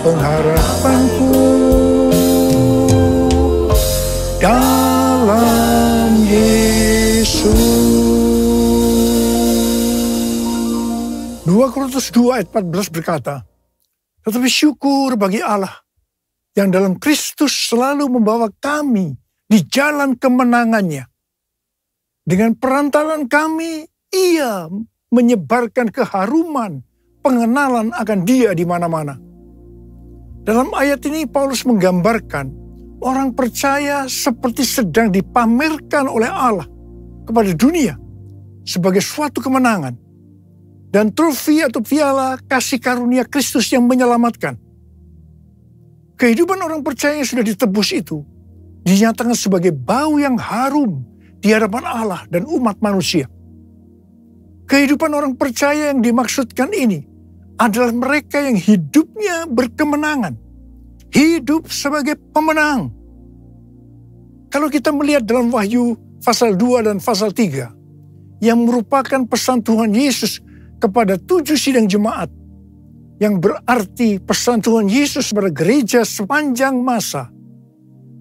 pengharapanku dalam Yesus. 2 Korintus 2 ayat 14 berkata, tetapi syukur bagi Allah yang dalam Kristus selalu membawa kami di jalan kemenangannya. Dengan perantaran kami, Ia menyebarkan keharuman pengenalan akan Dia di mana-mana. Dalam ayat ini Paulus menggambarkan orang percaya seperti sedang dipamerkan oleh Allah kepada dunia sebagai suatu kemenangan dan trofi atau piala kasih karunia Kristus yang menyelamatkan. Kehidupan orang percaya yang sudah ditebus itu dinyatakan sebagai bau yang harum di hadapan Allah dan umat manusia. Kehidupan orang percaya yang dimaksudkan ini adalah mereka yang hidupnya berkemenangan. Hidup sebagai pemenang. Kalau kita melihat dalam Wahyu pasal 2 dan pasal 3, yang merupakan pesan Tuhan Yesus kepada 7 sidang jemaat, yang berarti pesan Tuhan Yesus kepada gereja sepanjang masa,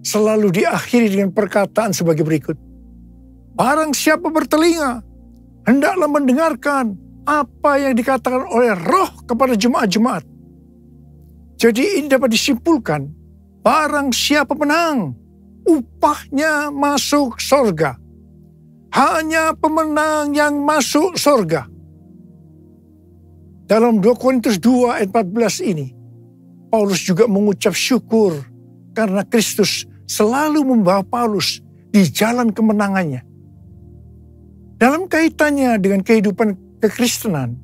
selalu diakhiri dengan perkataan sebagai berikut. Barang siapa bertelinga, hendaklah mendengarkan apa yang dikatakan oleh Roh kepada jemaat-jemaat. Jadi ini dapat disimpulkan, barang siapa menang, upahnya masuk sorga. Hanya pemenang yang masuk sorga. Dalam 2 Korintus 2 ayat 14 ini, Paulus juga mengucap syukur karena Kristus selalu membawa Paulus di jalan kemenangannya. Dalam kaitannya dengan kehidupan kekristenan,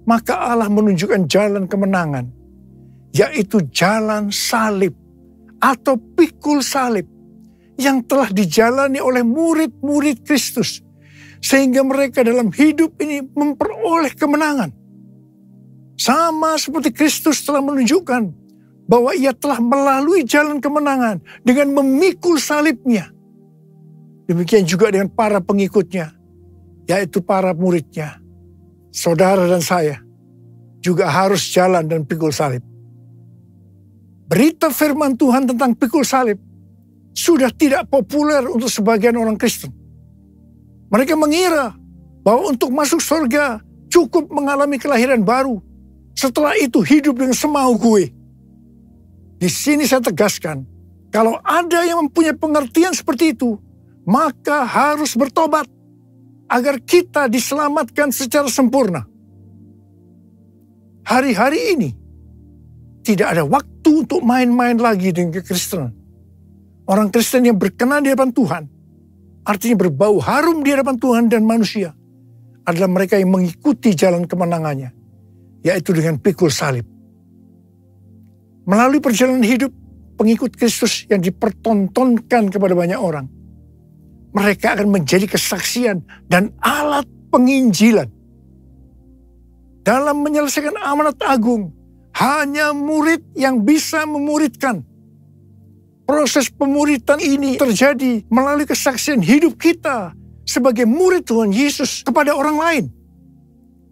maka Allah menunjukkan jalan kemenangan, yaitu jalan salib atau pikul salib yang telah dijalani oleh murid-murid Kristus, sehingga mereka dalam hidup ini memperoleh kemenangan. Sama seperti Kristus telah menunjukkan bahwa ia telah melalui jalan kemenangan dengan memikul salibnya. Demikian juga dengan para pengikutnya, yaitu para muridnya. Saudara dan saya juga harus jalan dan pikul salib. Berita firman Tuhan tentang pikul salib sudah tidak populer untuk sebagian orang Kristen. Mereka mengira bahwa untuk masuk surga cukup mengalami kelahiran baru. Setelah itu hidup dengan semau gue. Di sini saya tegaskan, kalau ada yang mempunyai pengertian seperti itu, maka harus bertobat agar kita diselamatkan secara sempurna. Hari-hari ini tidak ada waktu untuk main-main lagi dengan kekristenan. Orang Kristen yang berkenan di hadapan Tuhan, artinya berbau harum di hadapan Tuhan dan manusia, adalah mereka yang mengikuti jalan kemenangannya, yaitu dengan pikul salib. Melalui perjalanan hidup pengikut Kristus yang dipertontonkan kepada banyak orang, mereka akan menjadi kesaksian dan alat penginjilan. Dalam menyelesaikan amanat agung, hanya murid yang bisa memuridkan. Proses pemuridan ini terjadi melalui kesaksian hidup kita sebagai murid Tuhan Yesus kepada orang lain.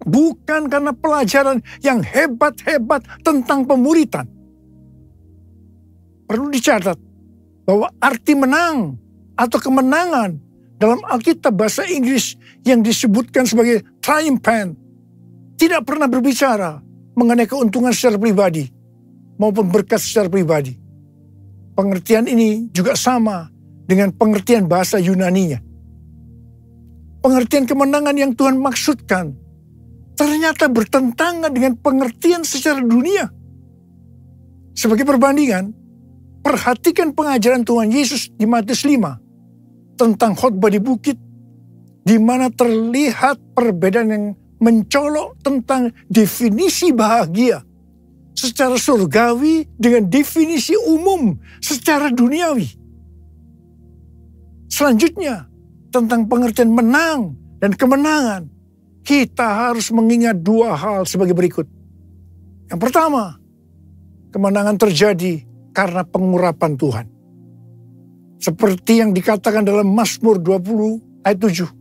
Bukan karena pelajaran yang hebat-hebat tentang pemuridan. Perlu dicatat bahwa arti menang atau kemenangan dalam Alkitab bahasa Inggris yang disebutkan sebagai triumphant tidak pernah berbicara mengenai keuntungan secara pribadi maupun berkat secara pribadi. Pengertian ini juga sama dengan pengertian bahasa Yunaninya. Pengertian kemenangan yang Tuhan maksudkan ternyata bertentangan dengan pengertian secara dunia. Sebagai perbandingan, perhatikan pengajaran Tuhan Yesus di Matius 5 tentang khotbah di bukit, di mana terlihat perbedaan yang mencolok tentang definisi bahagia secara surgawi dengan definisi umum secara duniawi. Selanjutnya, tentang pengertian menang dan kemenangan, kita harus mengingat dua hal sebagai berikut. Yang pertama, kemenangan terjadi karena pengurapan Tuhan. Seperti yang dikatakan dalam Mazmur 20 ayat 7.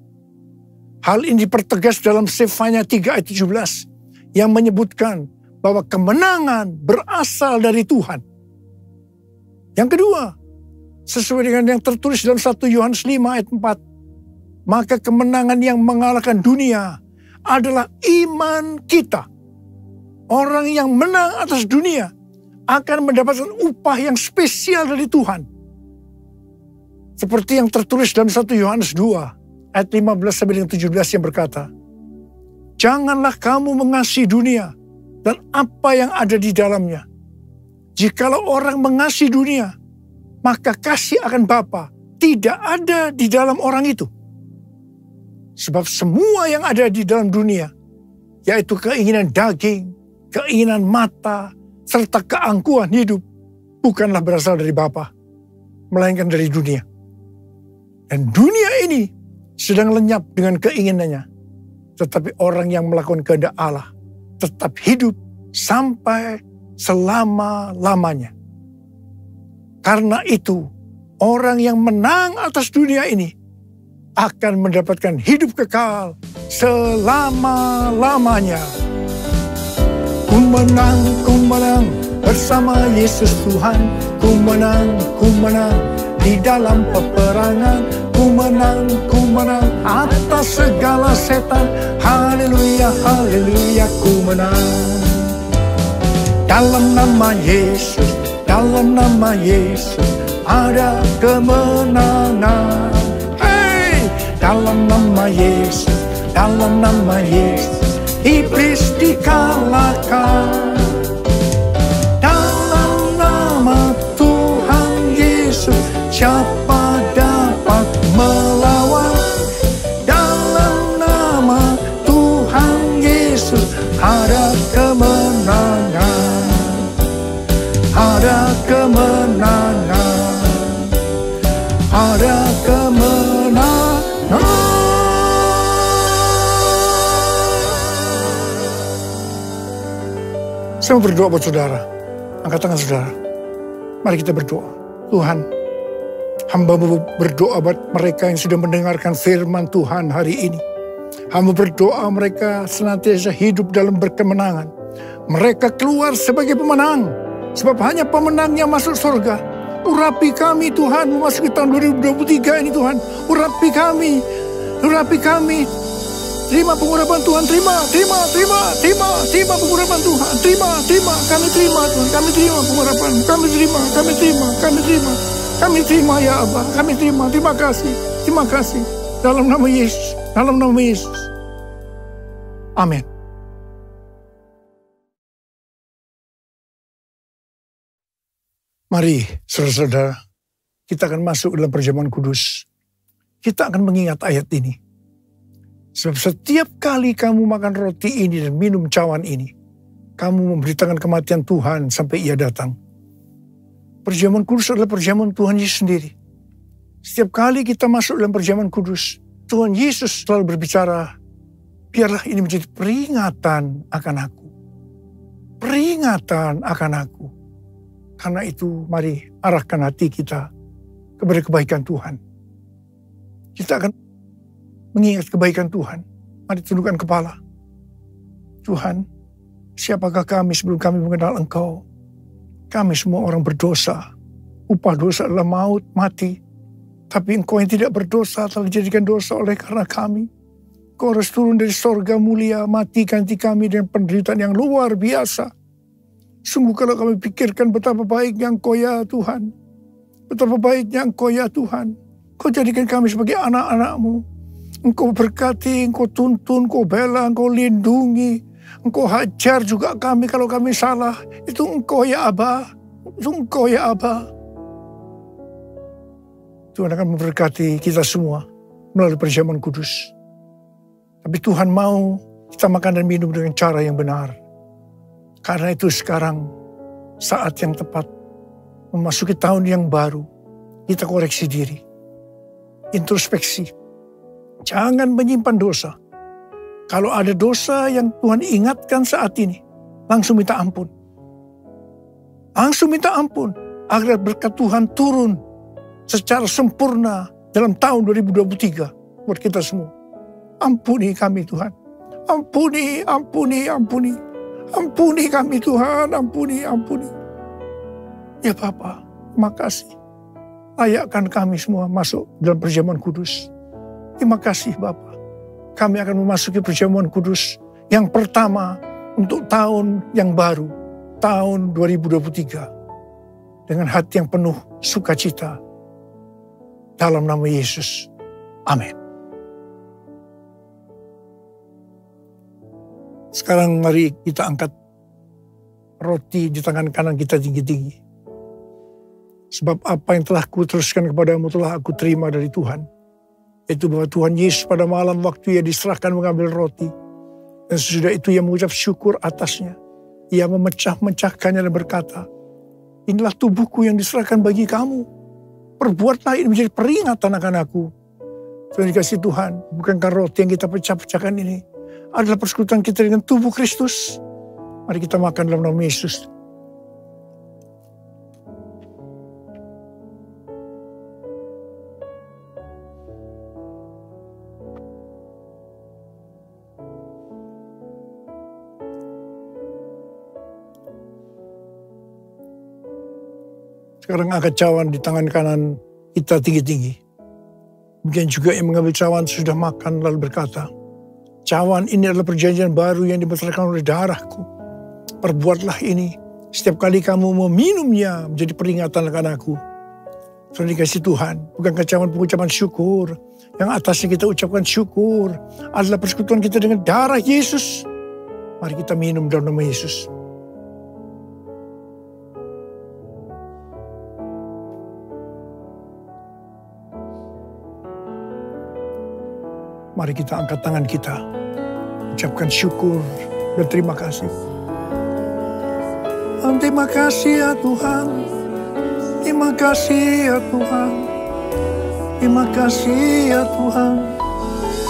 Hal ini dipertegas dalam Sefanya 3 ayat 17 yang menyebutkan bahwa kemenangan berasal dari Tuhan. Yang kedua, sesuai dengan yang tertulis dalam 1 Yohanes 5 ayat 4, maka kemenangan yang mengalahkan dunia adalah iman kita. Orang yang menang atas dunia akan mendapatkan upah yang spesial dari Tuhan. Seperti yang tertulis dalam 1 Yohanes 2 ayat 15-17 yang berkata, janganlah kamu mengasihi dunia dan apa yang ada di dalamnya. Jikalau orang mengasihi dunia, maka kasih akan Bapa tidak ada di dalam orang itu. Sebab semua yang ada di dalam dunia, yaitu keinginan daging, keinginan mata, serta keangkuhan hidup, bukanlah berasal dari Bapa, melainkan dari dunia. Dan dunia ini sedang lenyap dengan keinginannya. Tetapi orang yang melakukan kehendak Allah tetap hidup sampai selama-lamanya. Karena itu, orang yang menang atas dunia ini akan mendapatkan hidup kekal selama-lamanya. Ku menang bersama Yesus Tuhan. Ku menang di dalam peperangan. Ku menang atas segala setan. Haleluya, haleluya, ku menang. Dalam nama Yesus ada kemenangan. Hey! Dalam nama Yesus iblis dikalahkan. Dalam nama Tuhan Yesus siapa dapat melawan? Dalam Saya mau berdoa buat saudara. Angkat tangan saudara. Mari kita berdoa. Tuhan, hamba-Mu berdoa buat mereka yang sudah mendengarkan firman Tuhan hari ini. Hamba berdoa mereka senantiasa hidup dalam berkemenangan. Mereka keluar sebagai pemenang. Sebab hanya pemenang yang masuk surga. Urapi kami Tuhan, memasuki tahun 2023 ini Tuhan. Urapi kami. Terima pengurapan Tuhan, terima pengurapan Tuhan, terima, kami terima Tuhan, kami terima pengurapan, kami terima ya Abah, kami terima, terima kasih, dalam nama Yesus, amin. Mari saudara-saudara, kita akan masuk dalam perjamuan kudus, kita akan mengingat ayat ini. Sebab setiap kali kamu makan roti ini dan minum cawan ini, kamu memberitakan kematian Tuhan sampai Ia datang. Perjamuan kudus adalah perjamuan Tuhan Yesus sendiri. Setiap kali kita masuk dalam perjamuan kudus, Tuhan Yesus selalu berbicara, biarlah ini menjadi peringatan akan aku. Peringatan akan aku. Karena itu mari arahkan hati kita kepada kebaikan Tuhan. Kita akan mengingat kebaikan Tuhan. Mari tundukkan kepala. Tuhan, siapakah kami sebelum kami mengenal Engkau? Kami semua orang berdosa. Upah dosa adalah maut, mati. Tapi Engkau yang tidak berdosa telah dijadikan dosa oleh karena kami. Engkau harus turun dari sorga mulia, mati ganti kami dengan penderitaan yang luar biasa. Sungguh kalau kami pikirkan betapa baiknya Engkau ya Tuhan. Betapa baiknya Engkau ya Tuhan. Engkau jadikan kami sebagai anak-anak-Mu. Engkau berkati, Engkau tuntun, Engkau bela, Engkau lindungi. Engkau hajar juga kami kalau kami salah. Itu Engkau ya Abah. Itu Engkau ya Abah. Tuhan akan memberkati kita semua melalui perjamuan kudus. Tapi Tuhan mau kita makan dan minum dengan cara yang benar. Karena itu sekarang saat yang tepat memasuki tahun yang baru. Kita koreksi diri. Introspeksi. Jangan menyimpan dosa. Kalau ada dosa yang Tuhan ingatkan saat ini, langsung minta ampun. Langsung minta ampun. Agar berkat Tuhan turun secara sempurna dalam tahun 2023 buat kita semua. Ampuni kami Tuhan. Ampuni kami Tuhan. Ampuni. Ya Bapa, makasih. Layakkan kami semua masuk dalam perjamuan kudus. Terima kasih Bapa. Kami akan memasuki perjamuan kudus yang pertama untuk tahun yang baru, tahun 2023. Dengan hati yang penuh sukacita. Dalam nama Yesus. Amin. Sekarang mari kita angkat roti di tangan kanan kita tinggi-tinggi. Sebab apa yang telah kuteruskan kepadamu telah aku terima dari Tuhan. Itu bahwa Tuhan Yesus pada malam waktu Ia diserahkan mengambil roti. Dan sesudah itu Ia mengucap syukur atasnya. Ia memecah-mecahkannya dan berkata, inilah tubuhku yang diserahkan bagi kamu. Perbuatlah ini menjadi peringatan akan aku. Tuhan dikasih Tuhan, bukankah roti yang kita pecah-pecahkan ini adalah persekutuan kita dengan tubuh Kristus. Mari kita makan dalam nama Yesus. Sekarang angkat cawan di tangan kanan kita tinggi-tinggi. Demikian juga yang mengambil cawan sudah makan lalu berkata, cawan ini adalah perjanjian baru yang dibenarkan oleh darahku. Perbuatlah ini setiap kali kamu meminumnya menjadi peringatan akan aku. Sudah dikasih Tuhan, bukankah cawan pengucapan syukur. Yang atasnya kita ucapkan syukur adalah persekutuan kita dengan darah Yesus. Mari kita minum dalam nama Yesus. Mari kita angkat tangan kita. Ucapkan syukur dan terima kasih. Terima kasih ya Tuhan. Terima kasih ya Tuhan. Terima kasih ya Tuhan.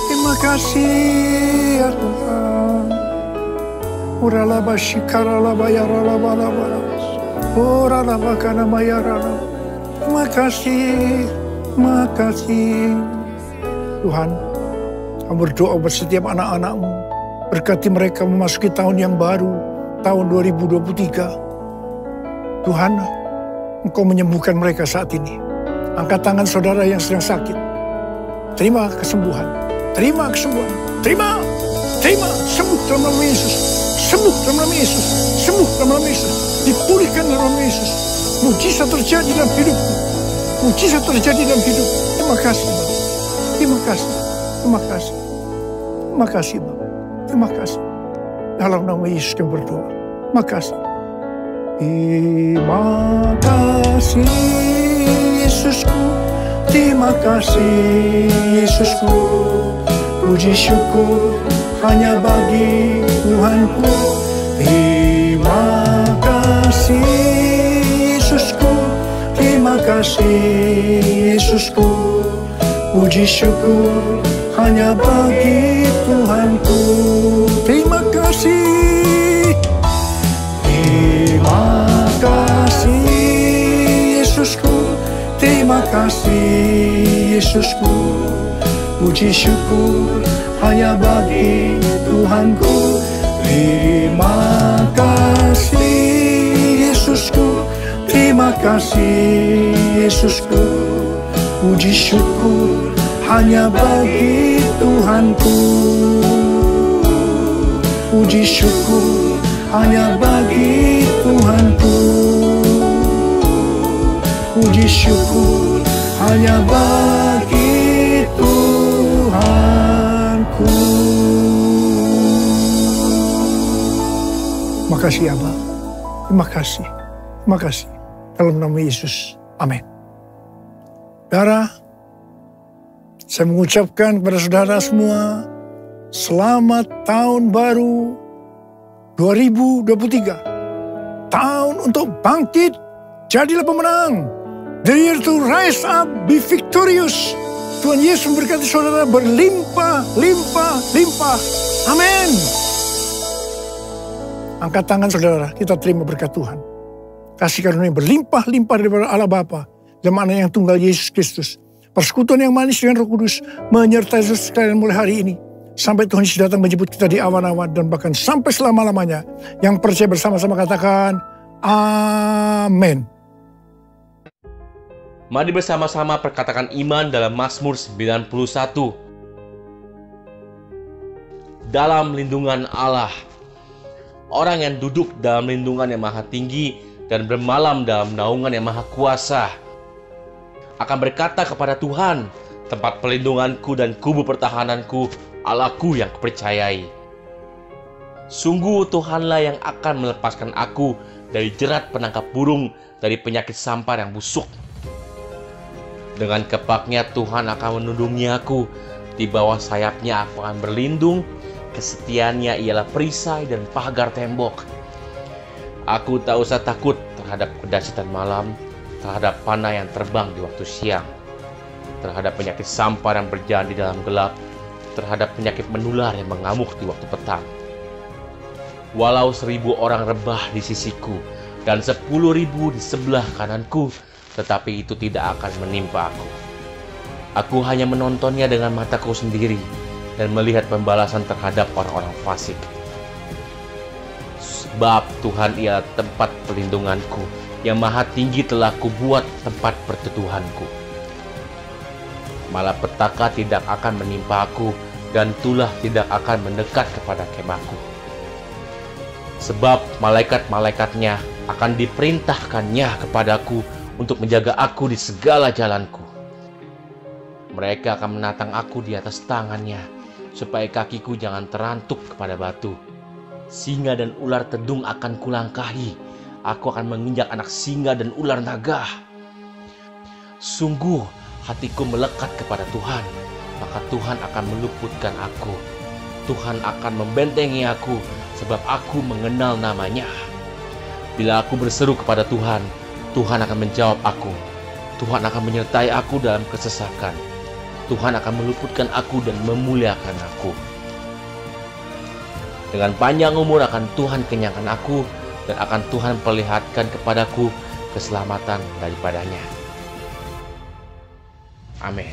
Terima kasih ya Tuhan. Uralaba shikaralaba yaralaba laba. Uralaba kanama yaralaba. Makasih, makasih. Tuhan, kami berdoa buat setiap anak-anak-Mu. Berkati mereka memasuki tahun yang baru, tahun 2023. Tuhan, Engkau menyembuhkan mereka saat ini. Angkat tangan saudara yang sedang sakit. Terima kesembuhan. Terima kesembuhan. Terima. Sembuh dalam nama Yesus. Sembuh dalam nama Yesus. Sembuh dalam nama Yesus. Dipulihkan dalam nama Yesus. Mujizat terjadi dalam hidupku. Mujizat terjadi dalam hidupku. Terima kasih, Bapa. Terima kasih. Terima kasih. Terima kasih, Bapa. Terima kasih. Dalam nama Yesus kami berdoa. Terima kasih. Terima kasih, Yesusku. Terima kasih, Yesusku. Puji syukur hanya bagi Tuhanku. Terima kasih, Yesusku. Terima kasih, Yesusku. Puji syukur hanya bagi Tuhanku. Terima kasih. Terima kasih, Yesusku. Terima kasih, Yesusku. Puji syukur hanya bagi Tuhanku. Terima kasih, Yesusku. Terima kasih, Yesusku. Puji syukur hanya bagi Tuhanku. Puji syukur hanya bagi Tuhanku. Puji syukur hanya bagi Tuhanku. Terima kasih, Abba. Terima kasih. Terima kasih. Dalam nama Yesus. Amin. Saudara, saya mengucapkan kepada saudara semua, selamat tahun baru 2023. Tahun untuk bangkit, jadilah pemenang. The year to rise up, be victorious. Tuhan Yesus memberkati saudara berlimpah, limpah, limpah. Amin. Angkat tangan saudara, kita terima berkat Tuhan. Kasih karunia berlimpah, limpah daripada Allah Bapa dan Anak yang tunggal Yesus Kristus. Persekutuan yang manis dengan Roh Kudus menyertai sekalian mulai hari ini. Sampai Tuhan Yesus datang menjemput kita di awan-awan dan bahkan sampai selama-lamanya. Yang percaya bersama-sama katakan, amin. Mari bersama-sama perkatakan iman dalam Mazmur 91. Dalam lindungan Allah. Orang yang duduk dalam lindungan yang maha tinggi dan bermalam dalam naungan yang maha kuasa akan berkata kepada Tuhan, tempat pelindunganku dan kubu pertahananku, Allahku yang kupercayai. Sungguh Tuhanlah yang akan melepaskan aku dari jerat penangkap burung, dari penyakit sampar yang busuk. Dengan kepaknya Tuhan akan menundungi aku, di bawah sayapnya aku akan berlindung, kesetiaannya ialah perisai dan pagar tembok. Aku tak usah takut terhadap kedahsyatan malam, terhadap panah yang terbang di waktu siang, terhadap penyakit sampar yang berjalan di dalam gelap, terhadap penyakit menular yang mengamuk di waktu petang. Walau 1000 orang rebah di sisiku dan 10.000 di sebelah kananku, tetapi itu tidak akan menimpa aku. Aku hanya menontonnya dengan mataku sendiri dan melihat pembalasan terhadap orang-orang fasik. Sebab Tuhan ialah tempat pelindunganku, yang maha tinggi telah kubuat tempat perteduhanku. Malapetaka tidak akan menimpa aku, dan tulah tidak akan mendekat kepada kemahku. Sebab malaikat-malaikatnya akan diperintahkannya kepadaku untuk menjaga aku di segala jalanku. Mereka akan menatang aku di atas tangannya, supaya kakiku jangan terantuk kepada batu. Singa dan ular tedung akan kulangkahi. Aku akan menginjak anak singa dan ular naga. Sungguh hatiku melekat kepada Tuhan, maka Tuhan akan meluputkan aku. Tuhan akan membentengi aku, sebab aku mengenal namanya. Bila aku berseru kepada Tuhan, Tuhan akan menjawab aku. Tuhan akan menyertai aku dalam kesesakan. Tuhan akan meluputkan aku dan memuliakan aku. Dengan panjang umur akan Tuhan kenyangkan aku, dan akan Tuhan perlihatkan kepadaku keselamatan daripadanya. Amin.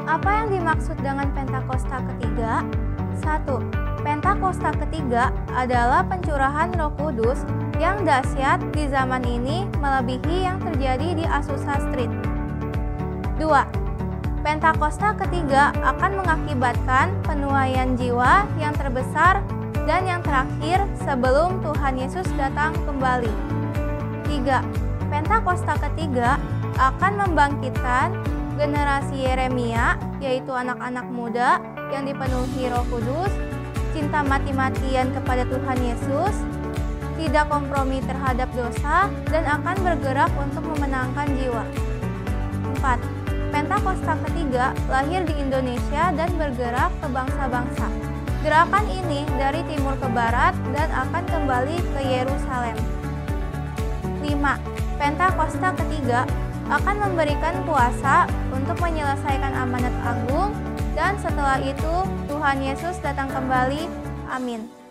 Apa yang dimaksud dengan Pentakosta ketiga? 1. Pentakosta ketiga adalah pencurahan Roh Kudus yang dahsyat di zaman ini melebihi yang terjadi di Azusa Street. 2. Pentakosta ketiga akan mengakibatkan penuaian jiwa yang terbesar dan yang terakhir sebelum Tuhan Yesus datang kembali. 3. Pentakosta ketiga akan membangkitkan generasi Yeremia, yaitu anak-anak muda yang dipenuhi Roh Kudus, cinta mati-matian kepada Tuhan Yesus, tidak kompromi terhadap dosa, dan akan bergerak untuk memenangkan jiwa. 4. Pentakosta ketiga lahir di Indonesia dan bergerak ke bangsa-bangsa. Gerakan ini dari timur ke barat dan akan kembali ke Yerusalem. 5. Pentakosta ketiga akan memberikan kuasa untuk menyelesaikan amanat agung, dan setelah itu Tuhan Yesus datang kembali. Amin.